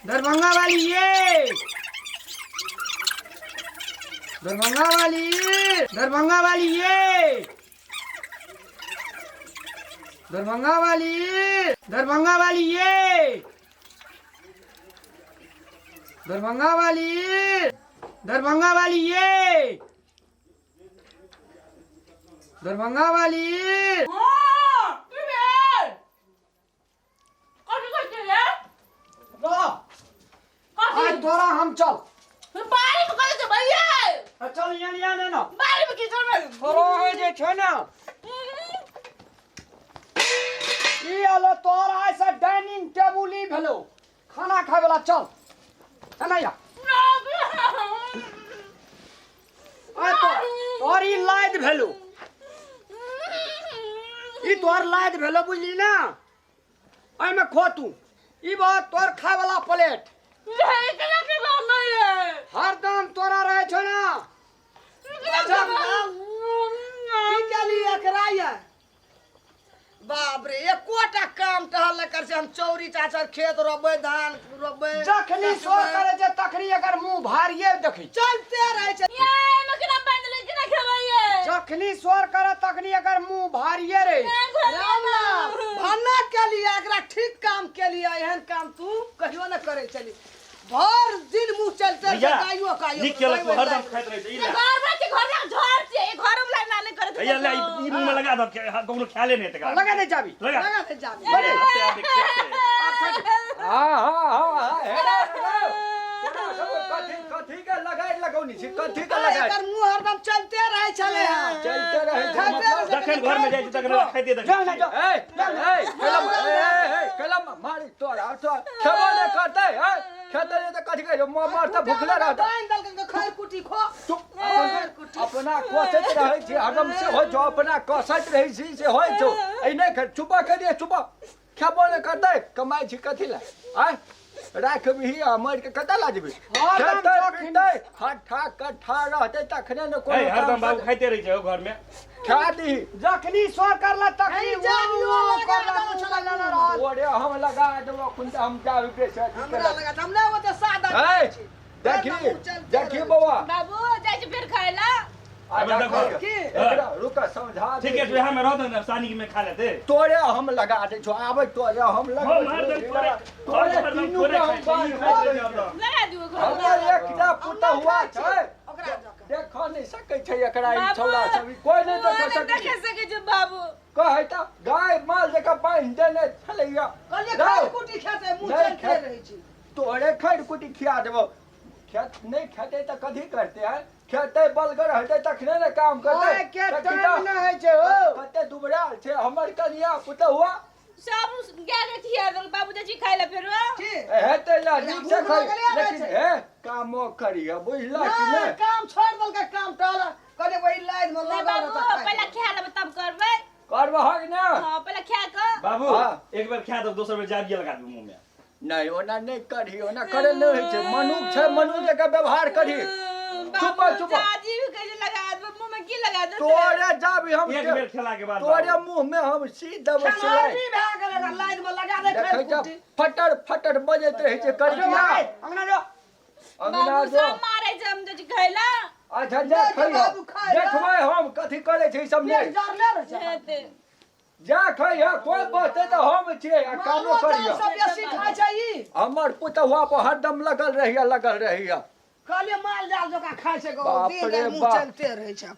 दरभंगा वाली ये दरभंगा वाली दरभंगा वाली ये दरभंगा वाली दरभंगा वाली ये दरभंगा वाली दरभंगा वाली ये दरभंगा वाली आज तोरा हम चल चल यहाँ लेना थोड़ा है जे छै ना ई आलो तोरा ऐसा डाइनिंग टेबुल ही भेलो खाना खाए वाला चल है ना या आ तो तोरी लाद भेलो ई तोर लाद भेलो बुझली ना आई में खो तू ई बात तोर खाए वाला प्लेट हरदम तोरा रहे छो ना बाप रे एकोटा काम टहल कर से हम चौरी चाचर खेत रोबे धान रोबे जखनी सो करे जे तखनी अगर मुंह भारिए देखी चलते रहे छे जखनी सोर करे तखनी अगर मुंह भारिए रे भन्ना के लिए एकरा ठीक काम के लिए एहन काम तू कहियो न करे चली भर दिन मुंह चलते काइयो काइयो निक केलक तू हरदम खाइत रहे छै ई घर में लाइन नहीं करे भैया ले ई मुंह में लगा दो कोनो ख्याले नहीं तका लगा दे जाबी लगा दे जा बड़े हत्ते आप देखते हां कथी के लगाई लगौनी छी कथी के लगाई एकर मुंह हरदम चलते रहे छले चलते रहे जखन घर में जाय छै तखन खाइते देख जा ना कलम मारी तोरा तो खेबो ने करते है खेते ने त कथी के मार त भूखले रहत दाइन दल के खैर कुटी खो अपना कोसत रहे छी हरदम से हो जो अपना कोसत रही छी से होय छो ए नहीं चुपा करिए चुपा खेबो ने करते कमाई छी कथी ला आय राख भी मर के कता ला जेबे खेते पिटे हठा कठा रहते तखने न कोनो हरदम बाबू खाइते रहे छै घर में खा दी जखनी सो करला तखनी ओरे हम लगा देबो कुंता हम जाबे बेसे हमरा लगा हमरा वो तो सादा देखी बाबा बाबू जाय छै फिर खाइला अब देखो की एकरा रुका समझा ठीक है हम रह दो ना सानी में खा लेते तोरे हम लगा दे छो आबै तोरे हम लगा हम हरदम थोड़े लगा दियो हमर एकटा पुता हुआ छै देख नहीं सकै छै एकरा ई छौड़ा सब कोई नहीं देख सकै छै बाबू कहै त गाय माल जका पाइन देने छलैया कहलिए खैर कुटी खेते मुंह चलते रहे छी तोरे खैर कुटी खिया देबो खेत नहीं खेते त कथी करते है खेते बलगर हेते तखने ने काम करते ओए के टाइम न है छै हो कते दुबराल छै हमर कनिया पुता हुआ सब गाय खिया दल बाबू जाय छै खाइला फेर की हेते ला नीक से खाइ लेकिन हे कामो करिया बुझला कि नहीं काम छोड़ दल के काम टल कहले वही लाइन में लगा बाबू पहले खा लेब तब करबै करबहक ना हां पहले खा के बाबू एक बार खा दो दोसर बार जाबिया लगा दो मुंह में नहीं ओना नहीं करी ओना करे नहीं होय छै मनुख छै मनुष्य के व्यवहार करी चुप चुप दादी के लगा दो मुंह में की लगा दो तोरे जाबी हम एक बेर खेला के बाद तोरे मुंह में हम सीधा बसलाई नहीं भाग गेल लाइन में लगा दे खैर कुटी फटर फटर बजत रहे छै करिया अंगना जो अंगना बाबू जो सब मारे छै हम जाय छै खाइला अच्छा देखबै हम कथी करे छै सब नहीं जार ले रहे छै हेते जा खइया कोई बते त हम छियै आ कामो करिया सब बेसी खाइ छै ई हमर पुतहुआ पर हरदम लगल रहिया कहलिए माल जाल जका खाइ छै गो बाप दिन रे मुंह बाप। चलते रहे छै